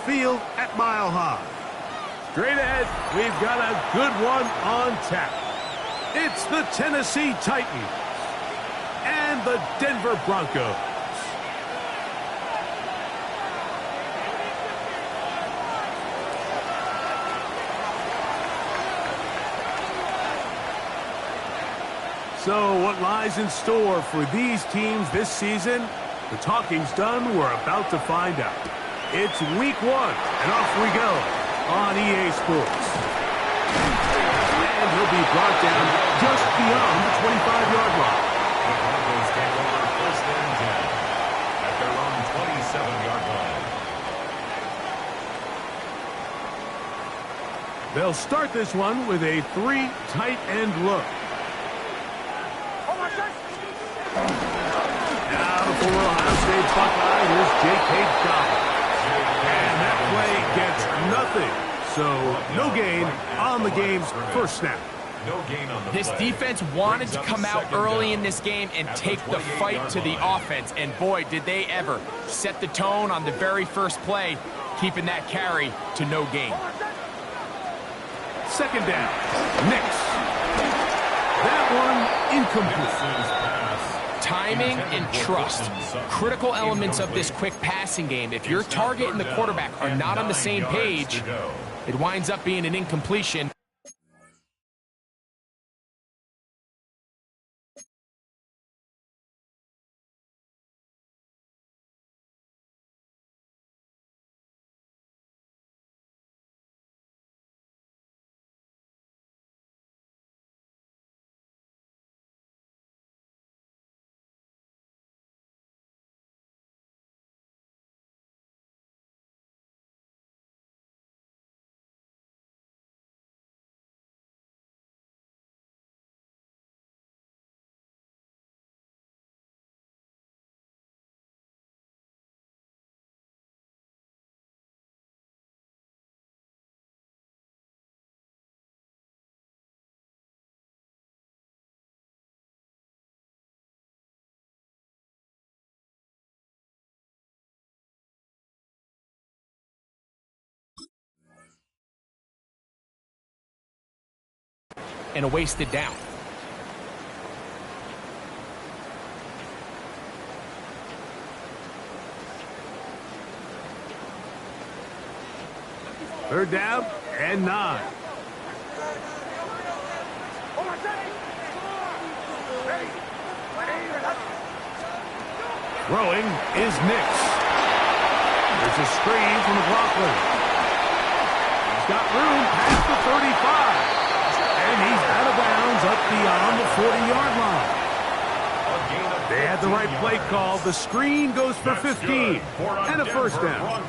field at Mile High. Straight ahead, we've got a good one on tap. It's the Tennessee Titans and the Denver Broncos. So what lies in store for these teams this season? The talking's done. We're about to find out. It's week 1, and off we go on EA Sports. And he'll be brought down just beyond the 25-yard line. The Broncos take over 1st and 10 at their own 27-yard line. They'll start this one with a 3 tight end look. Now the former Ohio State Buckeye, here's J.K. Dobbins. And that play gets nothing. So no gain on the game's first snap. No gain on the This play. defense wanted to come out early in this game and take the fight to the offense. And boy, did they ever set the tone on the very first play, keeping that carry to no gain. 2nd down. Nix. That one incomplete. Timing and trust, critical elements of this quick passing game. If your target and the quarterback are not on the same page, it winds up being an incompletion. And a wasted down. Third down and 9. Throwing is Nix. There's a screen from McLaughlin. He's got room past the 35. And he's out of bounds up beyond the 40-yard line. They had the right play call. The screen goes for 15 and a first down.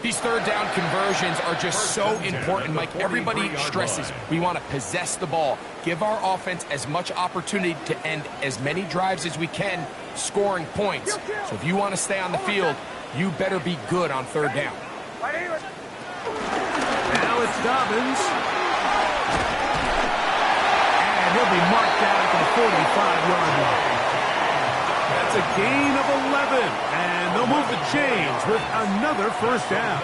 These third down conversions are just so important, Mike. Everybody stresses we want to possess the ball, give our offense as much opportunity to end as many drives as we can, scoring points. So if you want to stay on the field, you better be good on third down. Now it's Dobbins. And he'll be marked down at the 45-yard line. That's a gain of 11, and they'll move the chains with another first down.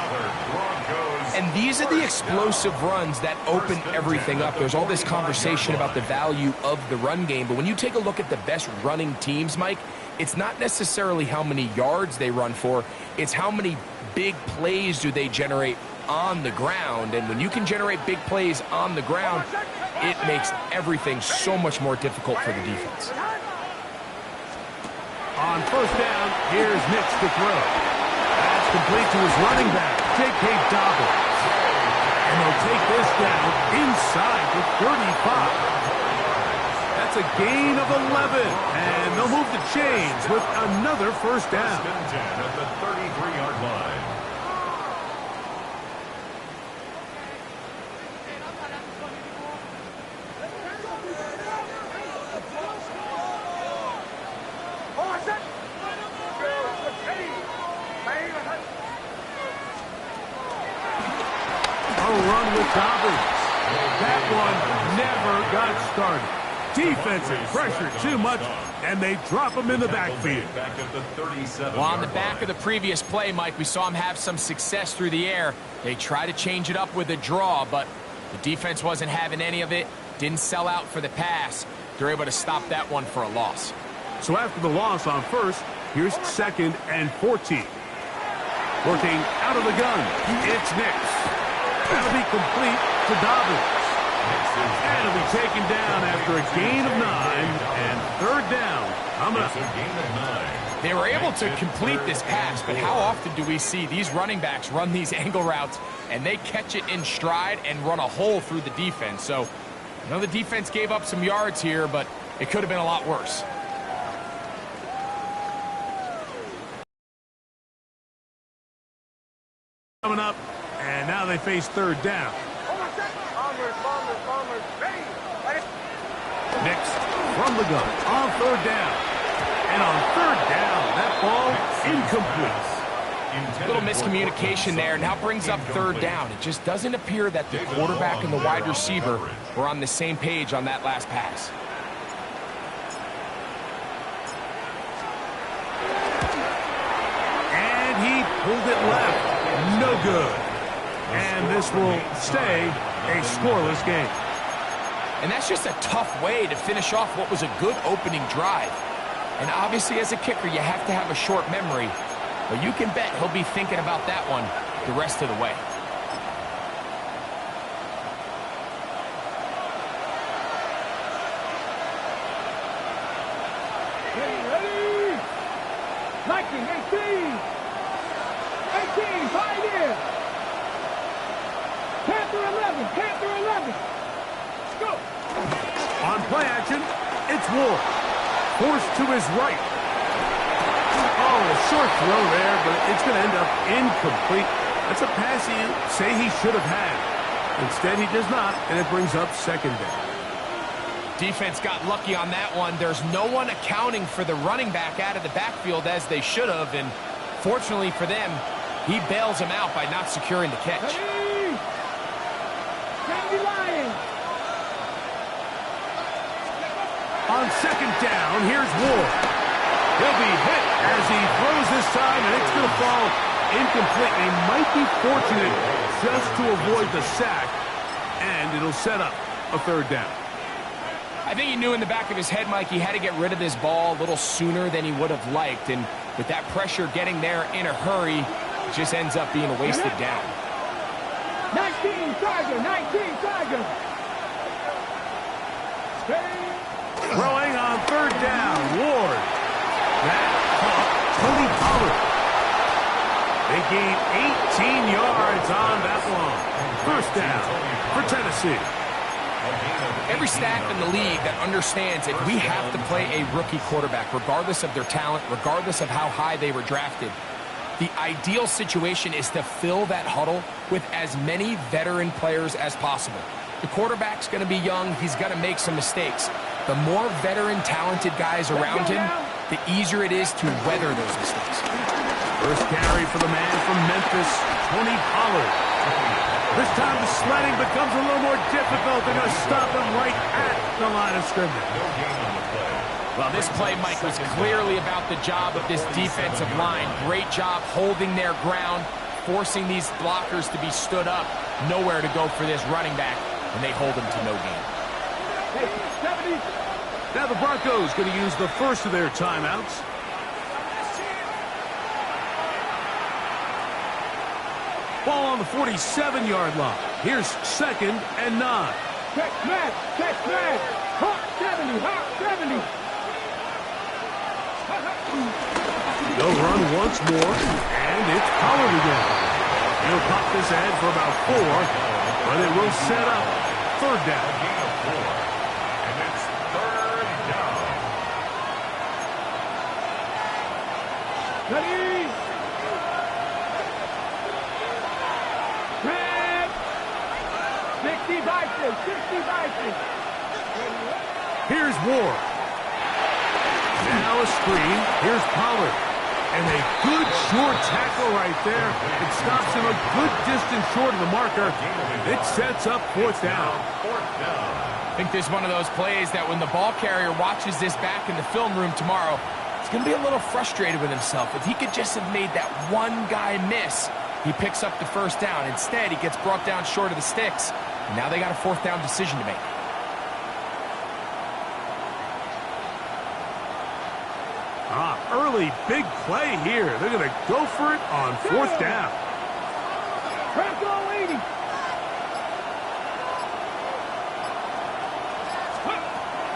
And these are the explosive runs that open everything up. There's all this conversation about the value of the run game, but when you take a look at the best running teams, Mike, it's not necessarily how many yards they run for, it's how many big plays do they generate on the ground. And when you can generate big plays on the ground, it makes everything so much more difficult for the defense. On first down, here's Nix to throw. That's complete to his running back, J.K. Dobbins. And they'll take this down inside the 35. That's a gain of 11. And they'll move the chains with another first down. At the 33-yard line. A run with Dobbins. That one never got started. Defensive pressure too much, and they drop him in the backfield. Well, on the back of the previous play, Mike, we saw him have some success through the air. They tried to change it up with a draw, but the defense wasn't having any of it. Didn't sell out for the pass. They're able to stop that one for a loss. So after the loss on first, here's 2nd and 14. Working out of the gun, it's Nix. That'll be complete to Dobbins. And it'll be taken down after a gain of 9 and 3rd down. Coming up. They were able to complete this pass, but how often do we see these running backs run these angle routes and they catch it in stride and run a hole through the defense? So, I know the defense gave up some yards here, but it could have been a lot worse. Coming up, and now they face 3rd down. Next, from the gun, on 3rd down. And on 3rd down, that ball incomplete. Little miscommunication there. Now brings up 3rd down. It just doesn't appear that the quarterback and the wide receiver were on the same page on that last pass. And he pulled it left. No good. And this will stay a scoreless game. And that's just a tough way to finish off what was a good opening drive. And obviously, as a kicker, you have to have a short memory. But you can bet he'll be thinking about that one the rest of the way. Ready? Liking 18. 18, pioneer. Panther 11, Panther 11. Let's go. On play action, it's Ward. Forced to his right. Oh, a short throw there, but it's going to end up incomplete. That's a pass you say he should have had. Instead, he does not, and it brings up 2nd down. Defense got lucky on that one. There's no one accounting for the running back out of the backfield as they should have, and fortunately for them, he bails him out by not securing the catch. Ready? Candy Lion. On 2nd down, here's Ward. He'll be hit as he throws this time, and it's going to fall incomplete. He might be fortunate just to avoid the sack, and it'll set up a 3rd down. I think he knew in the back of his head, Mike, he had to get rid of this ball a little sooner than he would have liked. And with that pressure getting there in a hurry, it just ends up being a wasted down. 19, Tiger, 19, Tiger. Stay. Throwing on 3rd down, Ward. That caught Tony Pollard. They gain 18 yards on that one. 1st down for Tennessee. Every staff in the league that understands that we have to play a rookie quarterback, regardless of their talent, regardless of how high they were drafted. The ideal situation is to fill that huddle with as many veteran players as possible. The quarterback's going to be young. He's going to make some mistakes. The more veteran, talented guys around him, the easier it is to weather those mistakes. First carry for the man from Memphis, Tony Pollard. This time the sledding becomes a little more difficult. They're going to stop him right at the line of scrimmage. Well, this play, Mike, was clearly about the job of this defensive line. Great job holding their ground, forcing these blockers to be stood up. Nowhere to go for this running back, and they hold him to no gain. Now the Broncos going to use the first of their timeouts. Ball on the 47-yard line. Here's 2nd and 9. Catch man, Hawk 70, Hawk 70. They'll run once more, and it's Pollard again. He'll pop this ahead for about 4, but it will set up 3rd down. And it's 3rd down. Ready? Red. 60 Bison, 60 Bison. Here's Ward. Now a screen. Here's Pollard. And a good short tackle right there. It stops him a good distance short of the marker. It sets up fourth down. I think this is one of those plays that when the ball carrier watches this back in the film room tomorrow, he's going to be a little frustrated with himself. If he could just have made that one guy miss, he picks up the first down. Instead, he gets brought down short of the sticks. And now they got a fourth down decision to make. Early big play here. They're going to go for it on fourth down. Crack all 80.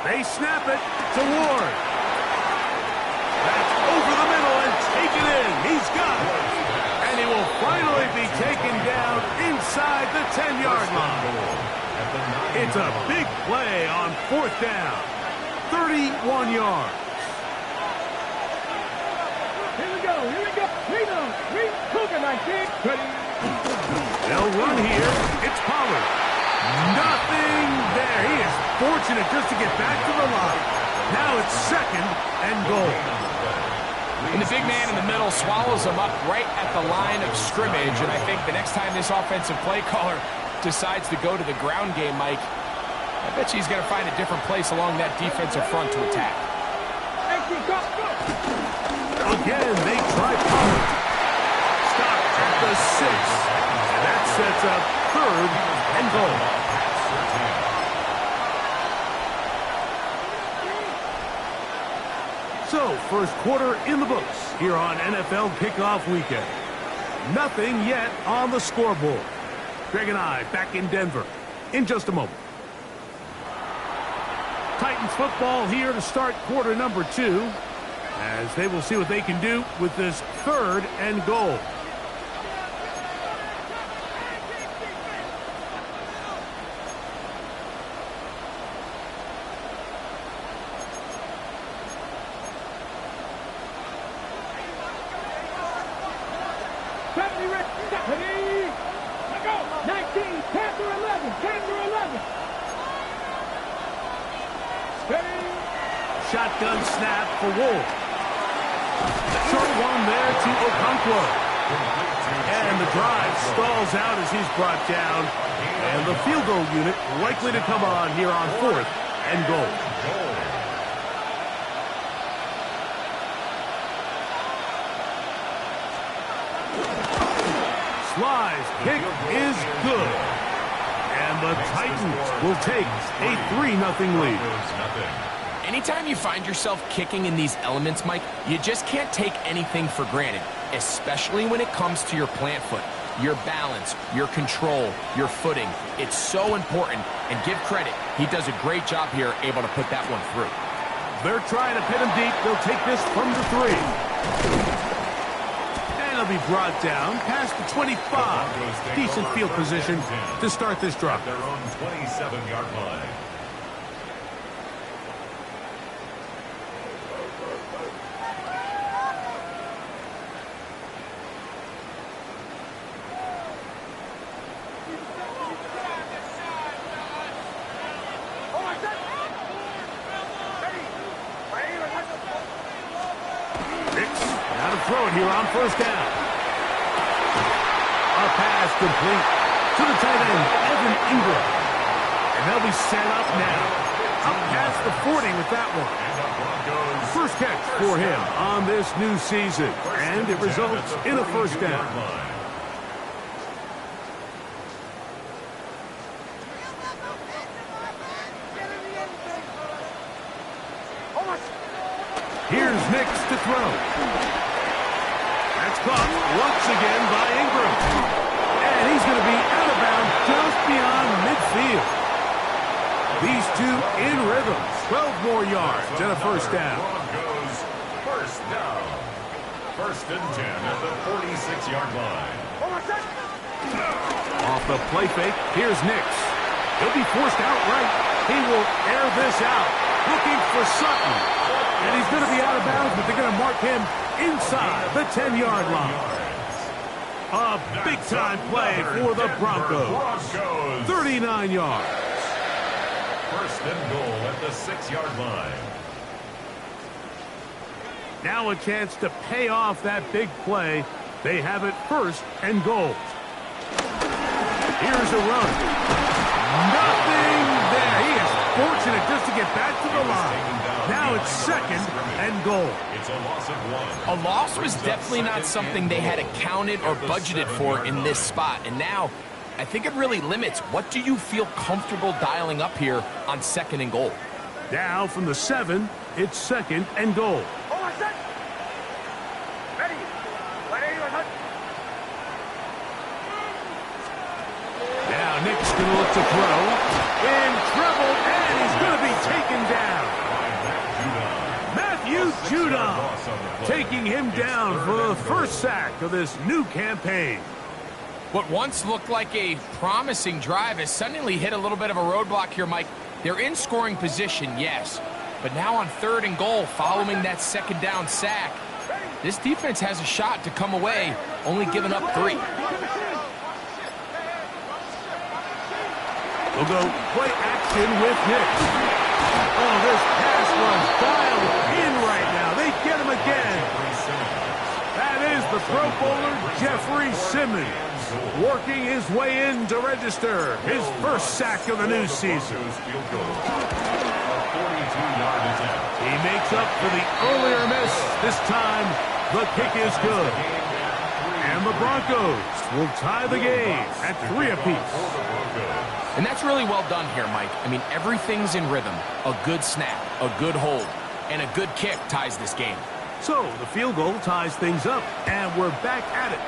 They snap it to Ward. That's over the middle and taken in. He's got it. And he will finally be taken down inside the 10-yard line. It's a big play on fourth down. 31 yards. Here we go. Read Cougar 19. They'll run here. It's Pollard. Nothing there. He is fortunate just to get back to the line. Now it's second and goal. And the big man in the middle swallows him up right at the line of scrimmage. And I think the next time this offensive play caller decides to go to the ground game, Mike, I bet you he's going to find a different place along that defensive front to attack. Again, they try Pollard. Stop at the 6. And that sets up third and goal. So, first quarter in the books here on NFL Kickoff Weekend. Nothing yet on the scoreboard. Greg and I back in Denver in just a moment. Titans football here to start quarter number 2, as they will see what they can do with this third and goal. Shotgun snap for Wolf. Short one there to Okonkwo. And the drive stalls out as he's brought down. And the field goal unit likely to come on here on fourth and goal. Sly's kick is good. And the Titans will take a 3-0 lead. Anytime you find yourself kicking in these elements, Mike, you just can't take anything for granted, especially when it comes to your plant foot, your balance, your control, your footing. It's so important, and give credit. He does a great job here, able to put that one through. They're trying to pin him deep. They'll take this from the 3. And he'll be brought down past the 25. Decent field position to start this drive. Their own 27-yard line. Throw it here on first down. A pass complete to the tight end, Evan Ingram. And they'll be set up now. Up past the 40 with that one. First catch for him on this new season. And it results in a first down. Here's Nix to throw. Caught once again by Ingram. And he's going to be out of bounds just beyond midfield. These two in rhythm. 12 more yards and a first down. First down. First and 10 at the 46-yard line. Off the play fake, here's Nix. He'll be forced out right. He will air this out. Looking for Sutton. And he's going to be out of bounds, but they're going to mark him inside the 10-yard line. A big-time play for the Broncos. 39 yards. First and goal at the 6-yard line. Now a chance to pay off that big play. They have it first and goal Here's a run. Nothing there. He is fortunate just to get back to the line. Now it's 2nd and goal. It's a loss of 1. A loss was definitely not something they had accounted or budgeted for in this spot. And now, I think it really limits. What do you feel comfortable dialing up here on 2nd and goal? Now from the 7, it's 2nd and goal. Now Nick's going to look to throw. In trouble, and he's going to be taken down. Matthew Judon taking him down for the first sack of this new campaign. What once looked like a promising drive has suddenly hit a little bit of a roadblock here, Mike. They're in scoring position, yes. But now on 3rd and goal, following that 2nd down sack, this defense has a shot to come away, only giving up 3. We'll go play action with Nick. Oh, this pass runs dialed in right now. They get him again. That is the Pro Bowler, Jeffrey Simmons, working his way in to register his first sack of the new season. He makes up for the earlier miss. This time, the kick is good. And the Broncos will tie the game at 3 apiece. And that's really well done here, Mike. I mean, everything's in rhythm. A good snap, a good hold, and a good kick ties this game. So the field goal ties things up, and we're back at it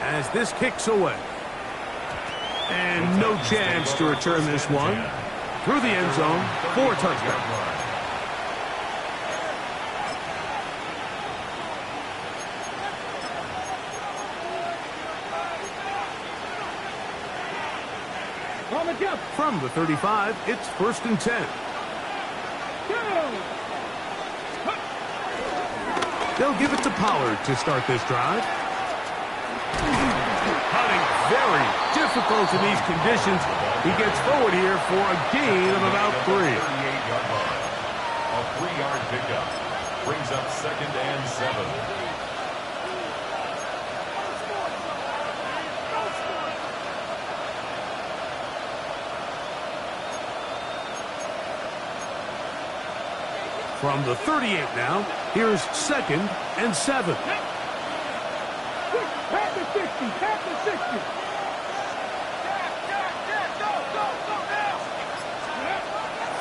as this kicks away. And no chance to return this one. Through the end zone for a touchdown. From the 35, it's 1st and 10. They'll give it to Pollard to start this drive. Hunting very difficult in these conditions. He gets forward here for a gain of about 3. 38-yard line. A 3-yard pickup. Brings up 2nd and 7. From the 38 now, here's 2nd and 7. Pass the 60, pass the 60.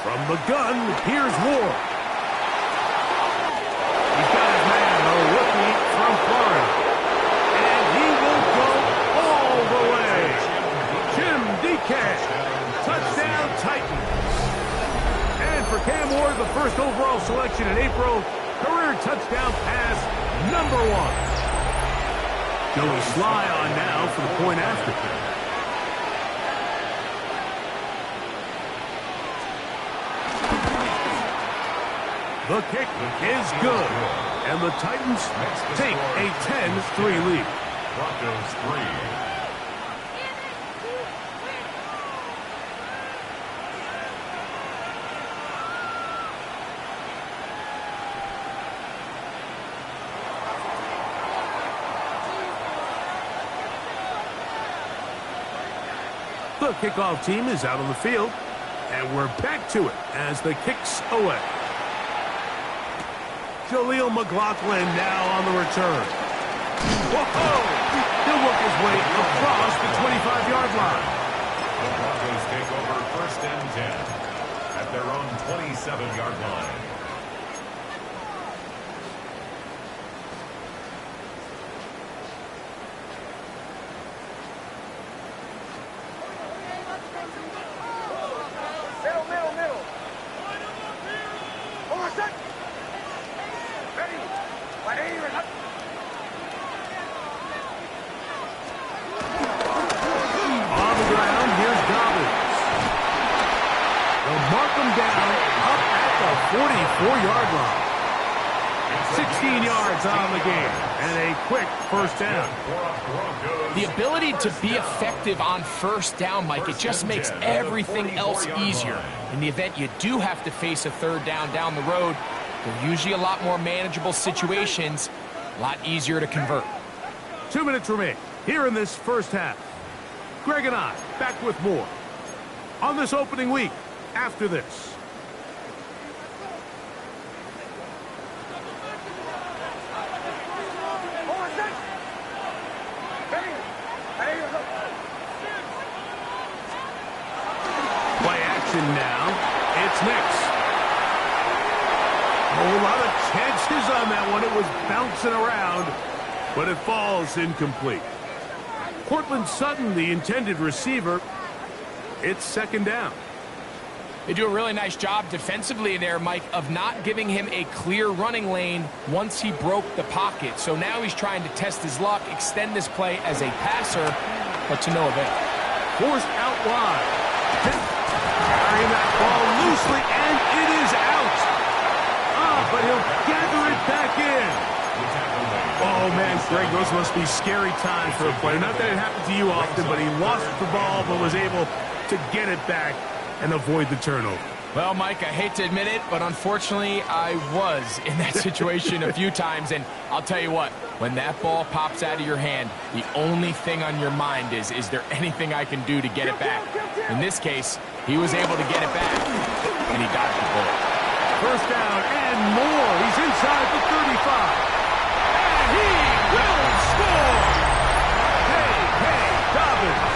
From the gun, here's Ward. He's got his man, a rookie from Florida. And he will go all the way. Jim DK. Touchdown Titans. And for Cam Ward, the first overall selection in April, career touchdown pass number 1. Joey Sly on now for the point after. The kick is good. And the Titans take a 10-3 lead. Broncos 3. The kickoff team is out on the field, and we're back to it as the kick's away. Jaleel McLaughlin now on the return. Whoa! He'll work his way across the 25-yard line. The Broncos take over 1st and 10 at their own 27-yard line. Mark him down up at the 44-yard line. 16 yards on the game and a quick first down. The ability to be effective on first down, Mike, it just makes everything else easier. In the event you do have to face a 3rd down the road, they're usually a lot more manageable situations, a lot easier to convert. 2 minutes remain here in this first half. Greg and I back with more on this opening week after this. Now, it's Knicks. A whole lot of chances on that one. It was bouncing around, but it falls incomplete. Cortland Sutton, the intended receiver. It's second down. They do a really nice job defensively there, Mike, of not giving him a clear running lane once he broke the pocket. So now he's trying to test his luck, extend this play as a passer, but to no avail. Forced out wide. Carrying that ball loosely, and it is out. But he'll gather it back in. Oh, man, Greg, those must be scary times for a player. Not that it happened to you often, but he lost the ball but was able to get it back and avoid the turnover. Well, Mike, I hate to admit it, but unfortunately, I was in that situation a few times, and I'll tell you what, when that ball pops out of your hand, the only thing on your mind is there anything I can do to get it back? In this case, he was able to get it back, and he dodged the bullet. First down and more. He's inside the 35. And he will score! Hey, Dobbins.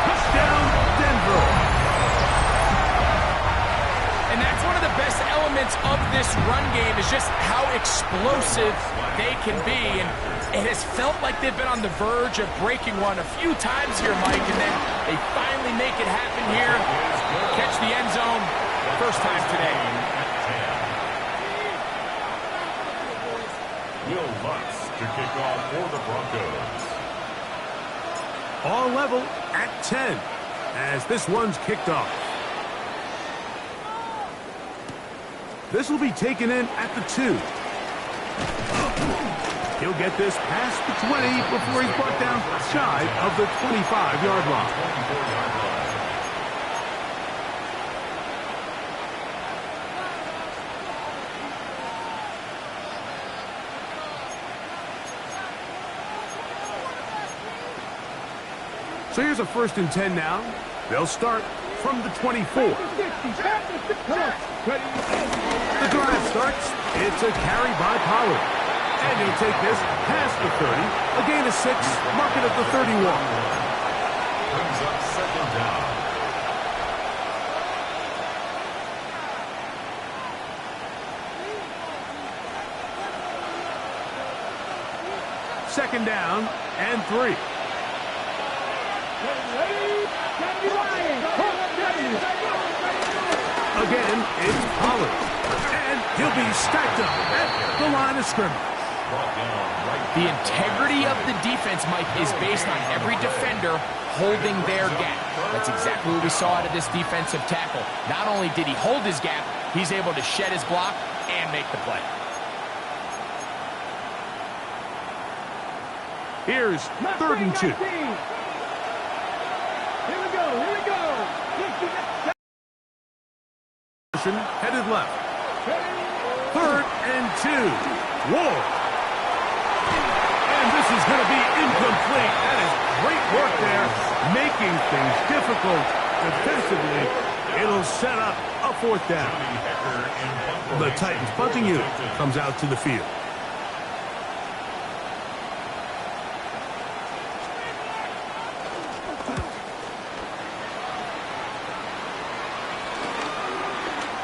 Touchdown, Denver. And that's one of the best elements of this run game is just how explosive they can be. And it has felt like they've been on the verge of breaking one a few times here, Mike, and then they finally make it happen here. Catch the end zone, first time today. Will Lutz to kick off for the Broncos. All level at 10 as this one's kicked off. This will be taken in at the 2. He'll get this past the 20 before he's brought down shy of the 25-yard line. So here's a 1st and 10 now. They'll start from the 24. The drive starts. It's a carry by Pollard. And he'll take this past the 30. A gain of 6. Mark it at the 31. Brings up second down. Second down and 3. Again, it's Pollard. And he'll be stacked up at the line of scrimmage. The integrity of the defense, Mike, is based on every defender holding their gap. That's exactly what we saw out of this defensive tackle. Not only did he hold his gap, he's able to shed his block and make the play. Here's 3rd and 2. Here we go. Headed left. 3rd and 2. Ward. And this is going to be incomplete. That is great work there, making things difficult defensively. It'll set up a 4th down. The Titans punting unit comes out to the field.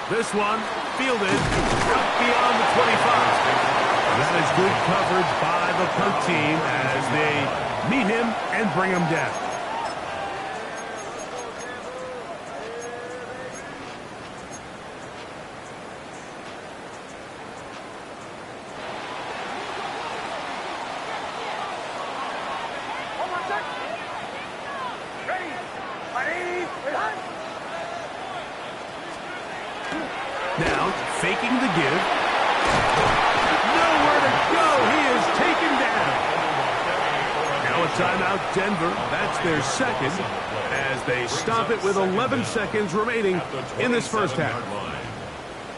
This one fielded out beyond the 25. That is good coverage by the punt team as they meet him and bring him down. Now, faking the give. Nowhere to go. He is taken down. Now a timeout, Denver. That's their second as they stop it with 11 seconds remaining in this first half.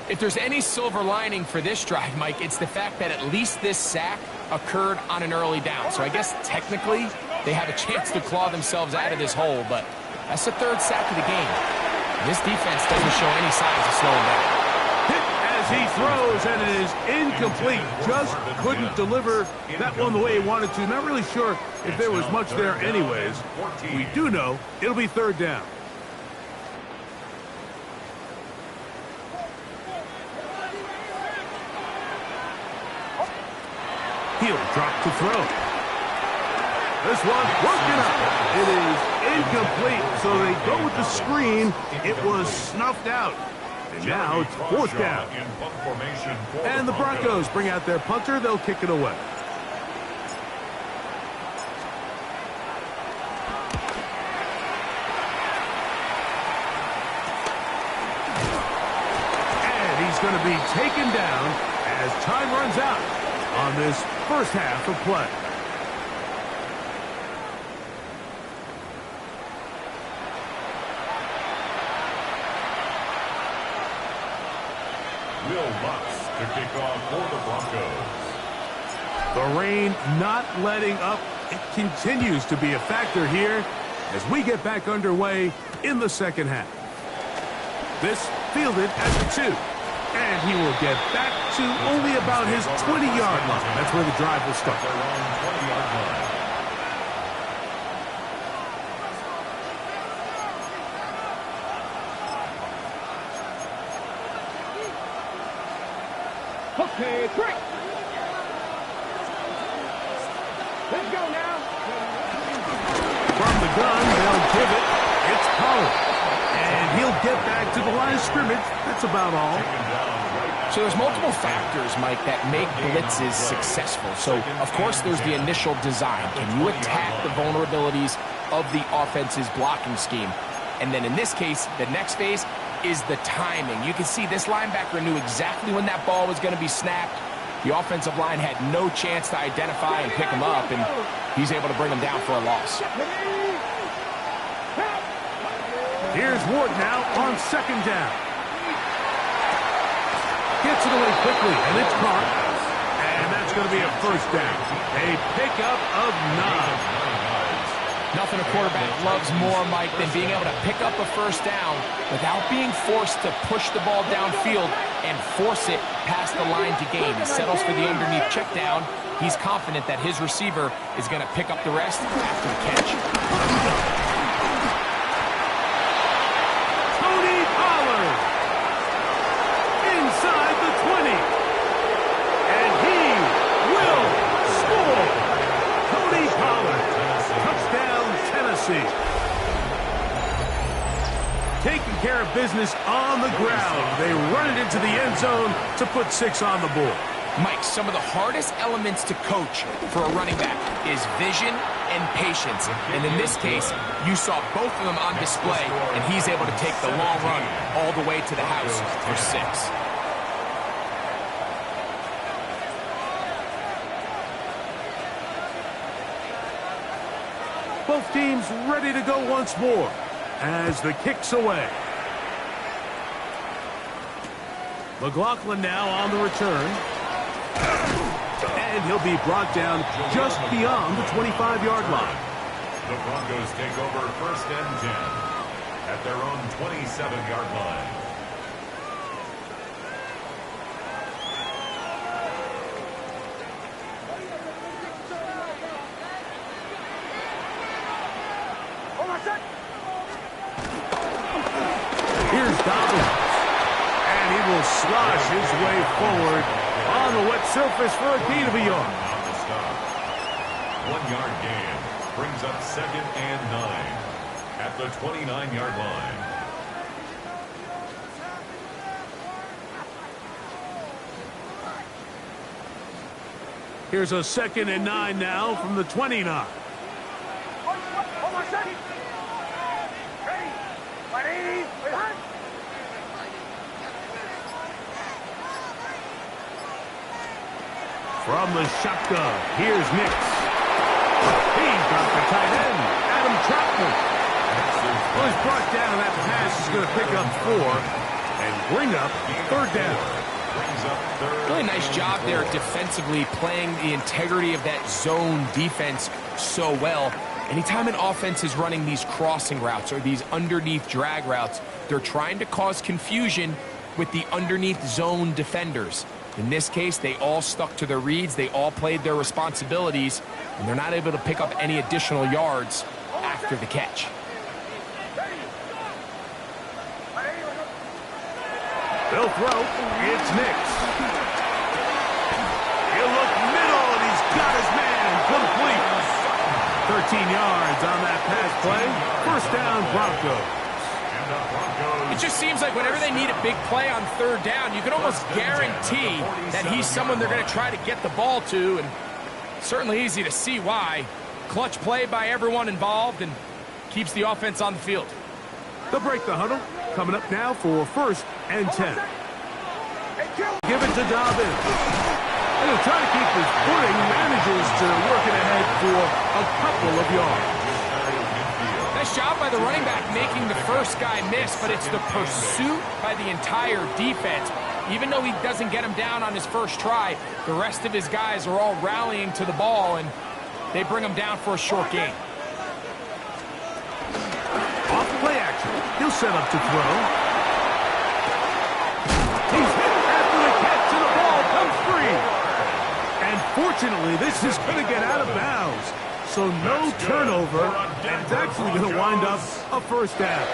If there's any silver lining for this drive, Mike, it's the fact that at least this sack occurred on an early down. So I guess technically they have a chance to claw themselves out of this hole, but that's the third sack of the game. This defense doesn't show any signs of slowing down. Hit as he throws, and it is incomplete. Just couldn't deliver that one the way he wanted to. Not really sure if there was much there anyways. We do know it'll be third down. He'll drop to throw. This one working up. It is incomplete, so they go with the screen. It was snuffed out. And now it's fourth down. And the Broncos bring out their punter. They'll kick it away. And he's going to be taken down as time runs out on this first half of play. Will Lutz to kick off for the Broncos. The rain not letting up. It continues to be a factor here as we get back underway in the second half. This fielded at the 2. And he will get back to only about his 20-yard line. That's where the drive will start. Their own 20-yard line. Okay, break. Let's go now. From the gun, they'll give it. It's Pollard. And he'll get back to the line of scrimmage. That's about all. So there's multiple factors, Mike, that make blitzes successful. So, of course, there's the initial design. Can you attack the vulnerabilities of the offense's blocking scheme? And then in this case, the next phase is the timing. You can see this linebacker knew exactly when that ball was going to be snapped. The offensive line had no chance to identify and pick him up, and he's able to bring him down for a loss. Here's Ward now on second down. Gets it away quickly, and it's caught. And that's going to be a first down. A pickup of 9. Nothing a quarterback loves more, Mike, than being able to pick up a first down without being forced to push the ball downfield and force it past the line to gain. He settles for the underneath check down. He's confident that his receiver is going to pick up the rest after the catch. Tony Pollard inside the 20. And he will score. Tony Pollard. Touchdown, Tennessee. Taking care of business on the ground. They run it into the end zone to put 6 on the board. Mike, some of the hardest elements to coach for a running back is vision and patience. And in this case, you saw both of them on display, and he's able to take the long run all the way to the house for 6. Both teams ready to go once more as the kick's away. McLaughlin now on the return. And he'll be brought down just beyond the 25-yard line. The Broncos take over first and 10 at their own 27-yard line. Here's Dobbins. And he will slosh his way forward on the wet surface for a gain of a yard. On the stop. 1-yard gain brings up second and 9 at the 29-yard line. Here's a second and 9 now from the 29. From the shotgun, here's Nix. He's got the tight end, Adam Troutman. Well, he's brought down, and that pass is going to pick up 4 and bring up third down. Brings up third. Really nice job there defensively, playing the integrity of that zone defense so well. Anytime an offense is running these crossing routes or these underneath drag routes, they're trying to cause confusion with the underneath zone defenders. In this case, they all stuck to their reads, they all played their responsibilities, and they're not able to pick up any additional yards after the catch. They'll throw. It's Nix. He'll look middle, and he's got his man complete. 13 yards on that pass play. First down, Broncos. It just seems like whenever they need a big play on third down, you can almost guarantee that he's someone they're going to try to get the ball to, and certainly easy to see why. Clutch play by everyone involved and keeps the offense on the field. They'll break the huddle. Coming up now for 1st and 10. Give it to Dobbins. And he'll try to keep his footing. Manages to work it ahead for a couple of yards. Nice job by the running back making the first guy miss, but it's the pursuit by the entire defense. Even though he doesn't get him down on his first try, the rest of his guys are all rallying to the ball, and they bring him down for a short gain. Off play action. He'll set up to throw. He's hit after the catch, and the ball comes free. And fortunately, this is going to get out of bounds. So no turnover, and it's actually going to wind up a first down.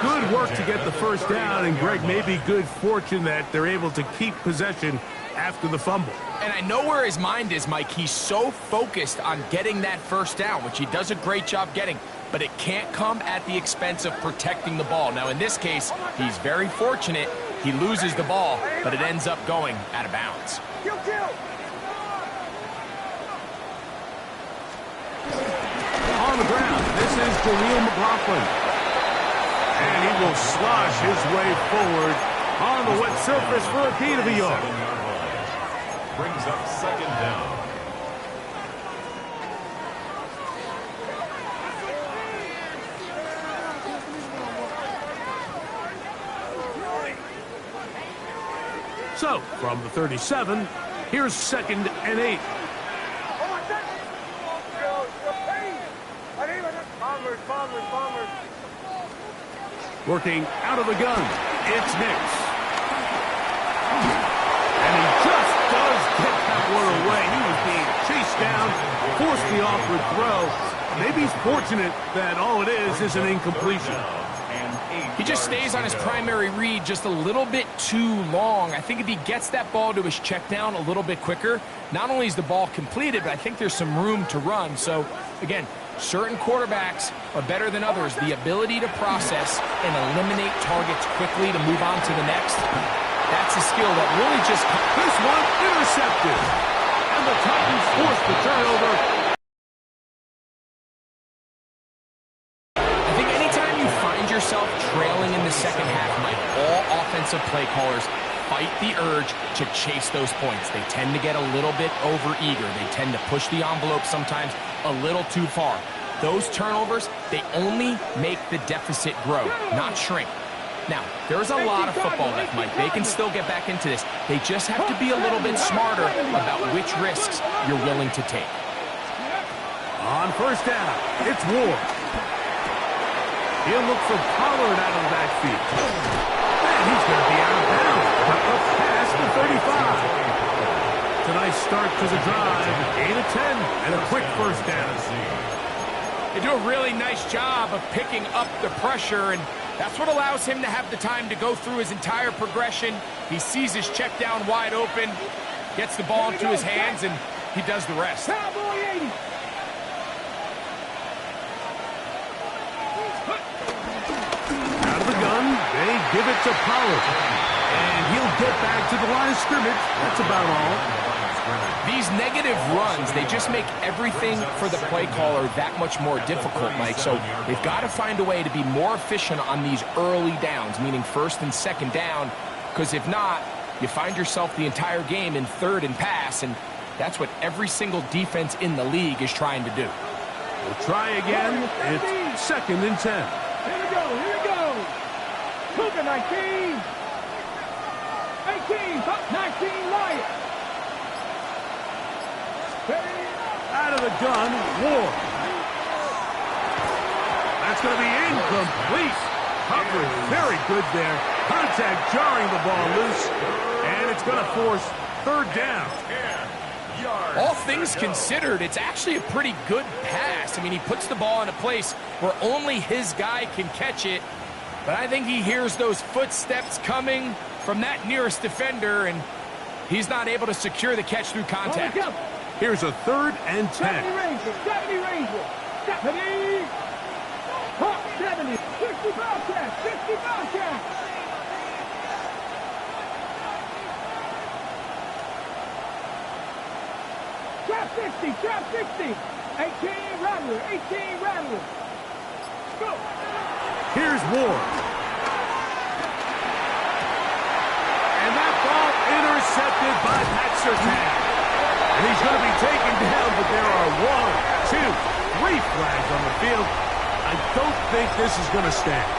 Good work to get the first down, and Greg, maybe good fortune that they're able to keep possession after the fumble. And I know where his mind is, Mike. He's so focused on getting that first down, which he does a great job getting, but it can't come at the expense of protecting the ball. Now, in this case, he's very fortunate. He loses the ball, but it ends up going out of bounds. On the ground, this is Jaleel McLaughlin. And he will slosh his way forward on the wet surface for a gain of a yard. Brings up 2nd down. So, from the 37, here's 2nd and 8. Working out of the gun, it's Nix. And he just does get that one away. He was being chased down, forced the awkward throw. Maybe he's fortunate that all it is an incompletion. He just stays on his primary read just a little bit too long. I think if he gets that ball to his check down a little bit quicker, not only is the ball completed, but I think there's some room to run. So, again, certain quarterbacks are better than others. The ability to process and eliminate targets quickly to move on to the next, that's a skill that really just... This one intercepted. And the Titans force the turnover. I think anytime you find yourself trailing in the second half, Mike, all offensive play callers fight the urge to chase those points. They tend to get a little bit over-eager. They tend to push the envelope sometimes a little too far. Those turnovers, they only make the deficit grow, not shrink. Now, there's a lot of football left, Mike. They can still get back into this. They just have to be a little bit smarter about which risks you're willing to take. On first down, it's Ward. He'll look for Pollard out of the backfield. And he's going to be out of bounds. Up past the 35. It's a nice start to the drive. 8 of 10 and a quick first down. They do a really nice job of picking up the pressure, and that's what allows him to have the time to go through his entire progression. He sees his check down wide open, gets the ball into his hands, and he does the rest. Out of the gun, they give it to Pollard. And he'll get back to the line of scrimmage. That's about all. These negative runs, they just make everything for the play caller that much more difficult, Mike. So they've got to find a way to be more efficient on these early downs, meaning first and second down, because if not, you find yourself the entire game in third and pass, and that's what every single defense in the league is trying to do. We'll try again. It's 2nd and 10. Here we go. Cougar 19. 18, 19, Lions. Out of the gun, Ward. That's going to be incomplete. Coverage very good there. Contact jarring the ball loose. And it's going to force third down. All things considered, it's actually a pretty good pass. I mean, he puts the ball in a place where only his guy can catch it. But I think he hears those footsteps coming from that nearest defender, and he's not able to secure the catch through contact. Here's a 3rd and 10. 70 Rangers, 70 Rangers, 70. Hawk 70, 60 Bobcats, 60 Bobcats. Trap 60, trap 60. 18 Rattler, 18 Rattler. Go. Here's Ward. And that ball intercepted by Pat Surtain. And he's going to be taken down, but there are 1, 2, 3 flags on the field. I don't think this is going to stand.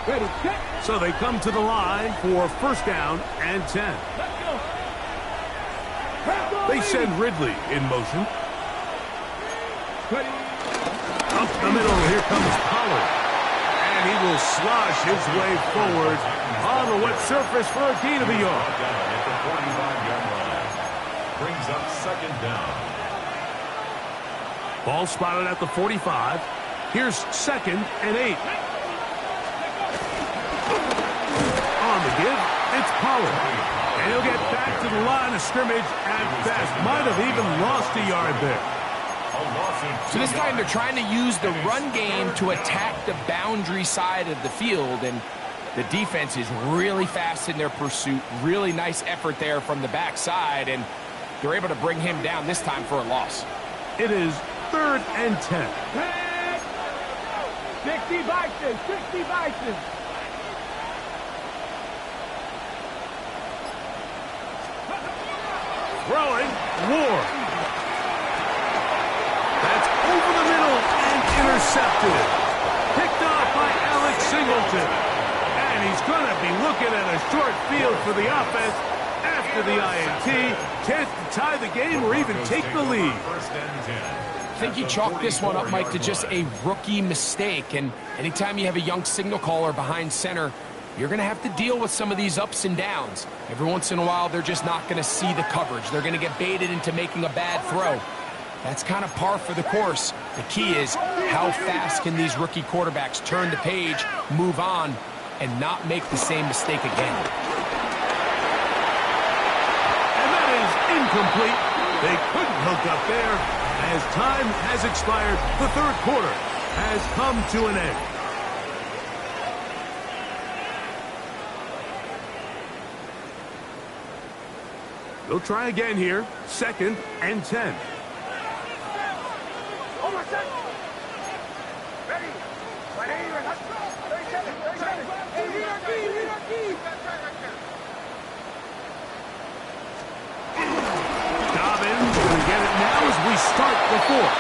Ready, set. So they come to the line for 1st down and 10. Let's go. They send Ridley in motion. Ready. Up the middle, here comes Pollard. And he will slosh his way forward on the wet surface for a gain of a yard. At the 45-yard line. Brings up 2nd down. Ball spotted at the 45. Here's 2nd and 8. On the give, it's Pollard. And he'll get back to the line of scrimmage at best. Might have even lost a yard there. So this time they're trying to use the run game to attack the boundary side of the field, and the defense is really fast in their pursuit. Really nice effort there from the backside, and they're able to bring him down this time for a loss. It is 3rd and 10. 60 Bison, 60 Bison. Throwing, Ward. That's over the middle and intercepted. Picked off by Alex Singleton. And he's going to be looking at a short field for the offense after the INT. Chance to tie the game or even take the lead. I think you chalk this one up, Mike, to just a rookie mistake. And anytime you have a young signal caller behind center, you're going to have to deal with some of these ups and downs. Every once in a while, they're just not going to see the coverage. They're going to get baited into making a bad throw. That's kind of par for the course. The key is how fast can these rookie quarterbacks turn the page, move on, and not make the same mistake again. And that is incomplete. They couldn't hook up there. As time has expired, the 3rd quarter has come to an end. They'll try again here. 2nd and 10. Dobbins going to get it now as we start the 4th.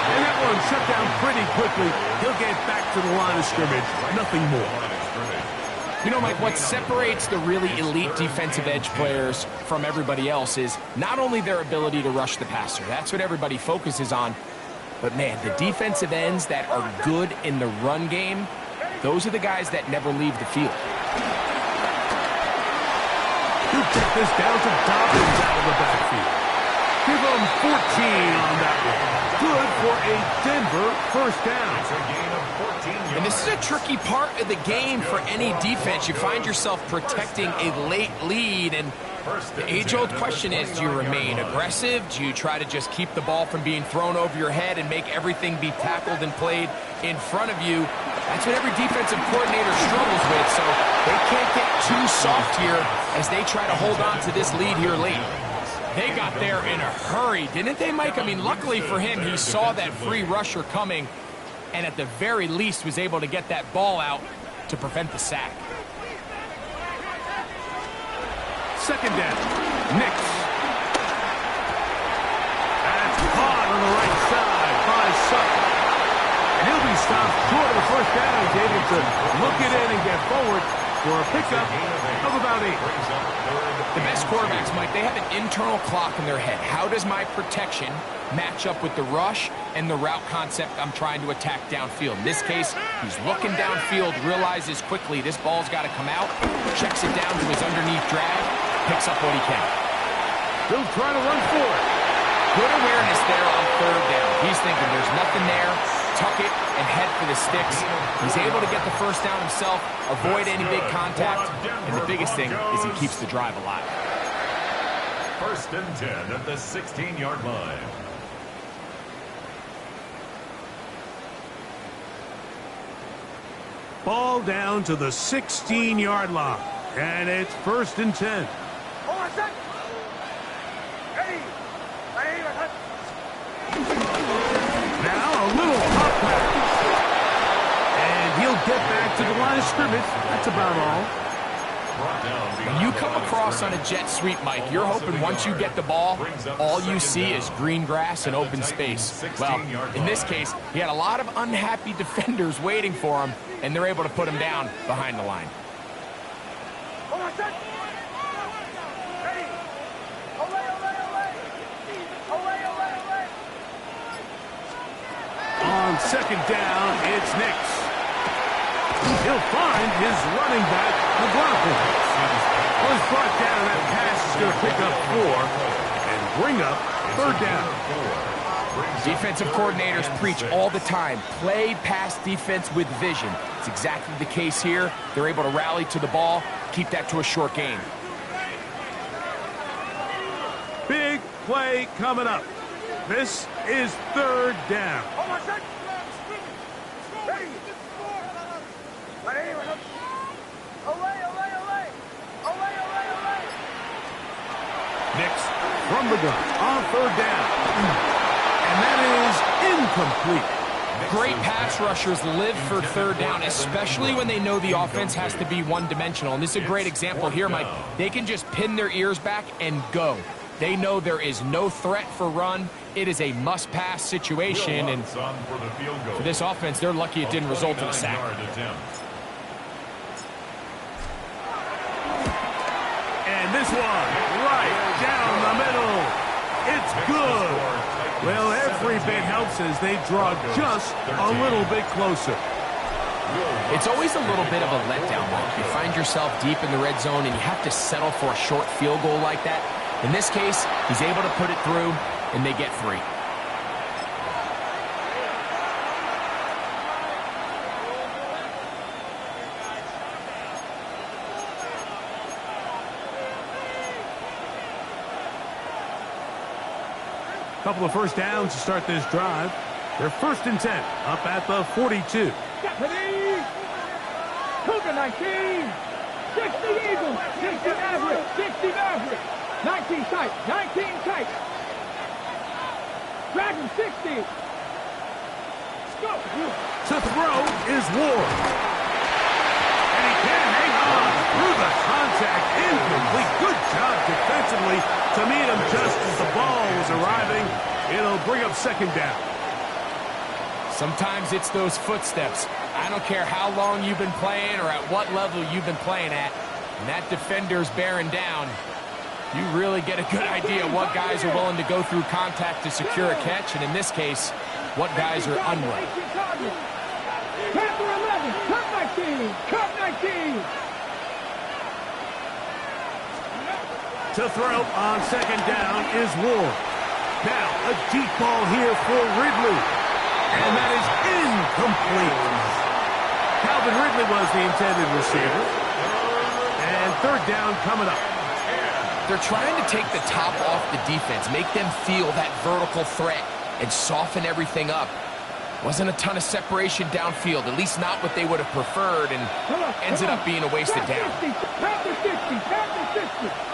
And that one shut down pretty quickly. He'll get back to the line of scrimmage. Nothing more. You know, Mike, what separates the really elite defensive edge players from everybody else is not only their ability to rush the passer. That's what everybody focuses on. But, man, the defensive ends that are good in the run game, those are the guys that never leave the field. He'll get this down to Dobbins out of the backfield. Give him 14 on that one. Good for a Denver 1st down. It's a gain of 14 yards. And this is a tricky part of the game for any defense. You find yourself protecting a late lead, and the age-old question is, do you remain aggressive? Do you try to just keep the ball from being thrown over your head and make everything be tackled and played in front of you? That's what every defensive coordinator struggles with, so they can't get too soft here as they try to hold on to this lead here late. They got there in a hurry, didn't they, Mike? I mean, luckily for him, he saw that free rusher coming and at the very least was able to get that ball out to prevent the sack. 2nd down. Nix. That's caught on the right side. first down, he's able to look it in and get forward for a pickup of about 8. The best quarterbacks, Mike, they have an internal clock in their head. How does my protection match up with the rush and the route concept I'm trying to attack downfield? In this case, he's looking downfield, realizes quickly this ball's got to come out, checks it down to his underneath drag, picks up what he can. He'll try to run for it. Good awareness there on third down. He's thinking there's nothing there, tuck it, and head for the sticks. He's able to get the first down himself, avoid any big contact, and the biggest thing is he keeps the drive alive. First and 10 at the 16-yard line. Ball down to the 16-yard line, and it's first and 10. Now a little pop pass. And he'll get back to the line of scrimmage. That's about all. When you come across on a jet sweep, Mike, you're hoping once you get the ball, all you see is green grass and open space. Well, in this case, he had a lot of unhappy defenders waiting for him, and they're able to put him down behind the line. On second down, it's Nix. He'll find his running back, McLaughlin. Was brought down, and that pass is going to pick up 4 and bring up third down. Defensive coordinators preach all the time, play pass defense with vision. It's exactly the case here. They're able to rally to the ball, keep that to a short gain. Big play coming up. This is third down. Nix from the gun on third down. And that is incomplete. Great pass rushers live for third down, especially when they know the offense has to be one-dimensional. And this is a great example here, Mike. They can just pin their ears back and go. They know there is no threat for run. It is a must-pass situation. And for this offense, they're lucky it didn't result in a sack. And this one, right down the middle. It's good. Well, every bit helps as they draw just a little bit closer. It's always a little bit of a letdown, Mike. You find yourself deep in the red zone, and you have to settle for a short field goal like that. In this case, he's able to put it through, and they get 3. Couple of first downs to start this drive. They're first and 10, up at the 42. Deputy! Cougar 19! 60 Eagles! 60 Maverick! 60 Maverick! 19 tight! 19 tight! Dragon 60! Let's go! To throw is Ward. And he can't hang on through the contact. Incomplete. Good job defensively to meet him just as the ball was arriving. It'll bring up second down. Sometimes it's those footsteps. I don't care how long you've been playing or at what level you've been playing at. And that defender's bearing down. You really get a good idea what guys are willing to go through contact to secure a catch. And in this case, what guys are unwilling. Panther 11! Cup 19! Cup 19! To throw on second down is Ward. Now a deep ball here for Ridley. And that is incomplete. Calvin Ridley was the intended receiver. And third down coming up. They're trying to take the top off the defense, make them feel that vertical threat, and soften everything up. Wasn't a ton of separation downfield, at least not what they would have preferred, and ended up being a wasted down. Panther 60! Panther 60!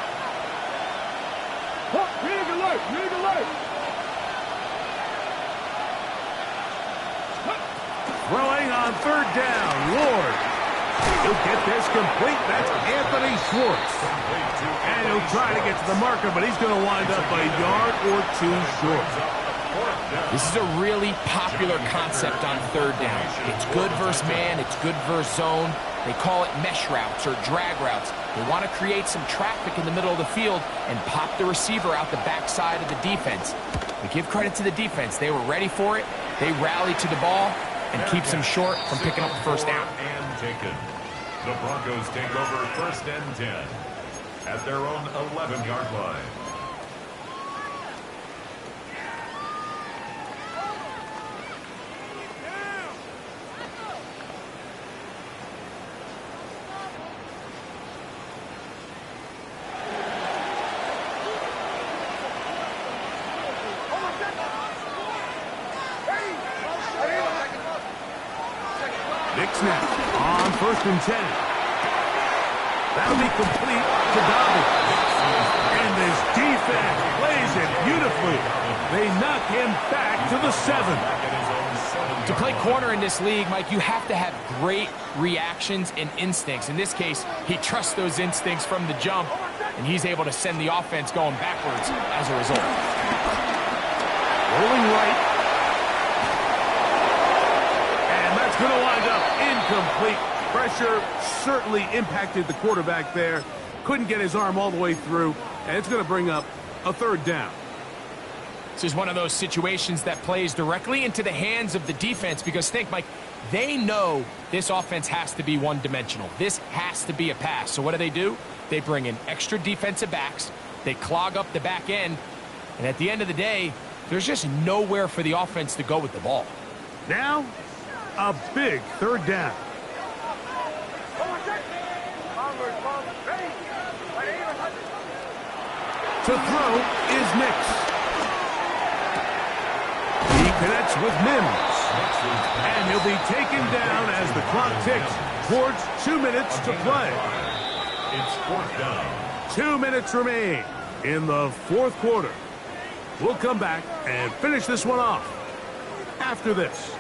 Rig alert! Rig alert! Throwing on third down, Ward. He'll get this complete. That's Anthony Schwartz. And he'll try to get to the marker, but he's going to wind up a yard or 2 short. This is a really popular concept on third down. It's good versus man, it's good versus zone. They call it mesh routes or drag routes. They want to create some traffic in the middle of the field and pop the receiver out the backside of the defense. We give credit to the defense. They were ready for it. They rallied to the ball and keeps them short from picking up the first down. And taken. The Broncos take over 1st and 10 at their own 11-yard line. Big snap on 1st and 10. That'll be complete to Dobby. And this defense plays it beautifully. They knock him back to the 7. To play corner in this league, Mike, you have to have great reactions and instincts. In this case, he trusts those instincts from the jump, and he's able to send the offense going backwards as a result. Rolling right. Going to wind up incomplete. Pressure certainly impacted the quarterback there. Couldn't get his arm all the way through, and it's going to bring up a 3rd down. This is one of those situations that plays directly into the hands of the defense because think, Mike, they know this offense has to be one-dimensional. This has to be a pass. So what do? They bring in extra defensive backs. They clog up the back end. And at the end of the day, there's just nowhere for the offense to go with the ball. Now, a big 3rd down. To throw is Nix. He connects with Mims. And he'll be taken down as the clock ticks towards 2 minutes to play. It's 4th down. 2 minutes remain in the 4th quarter. We'll come back and finish this one off after this.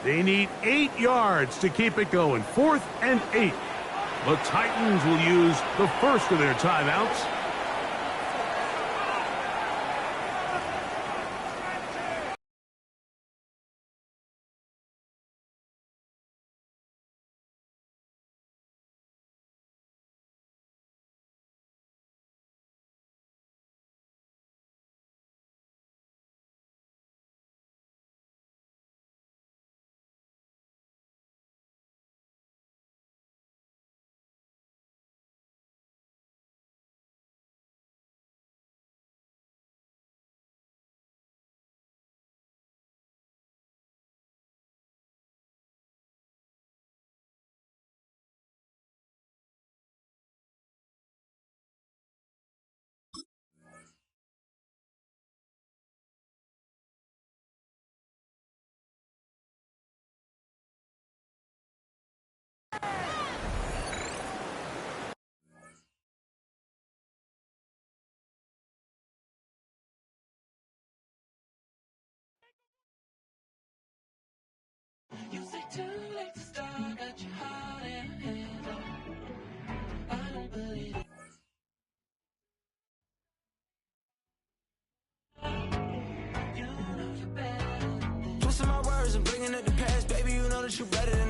They need 8 yards to keep it going. 4th and 8. The Titans will use the first of their timeouts. You say too late to start, got your heart in a hand. I don't believe it. You know you're better than this. Twisting my words and bringing up the past, baby, you know that you're better than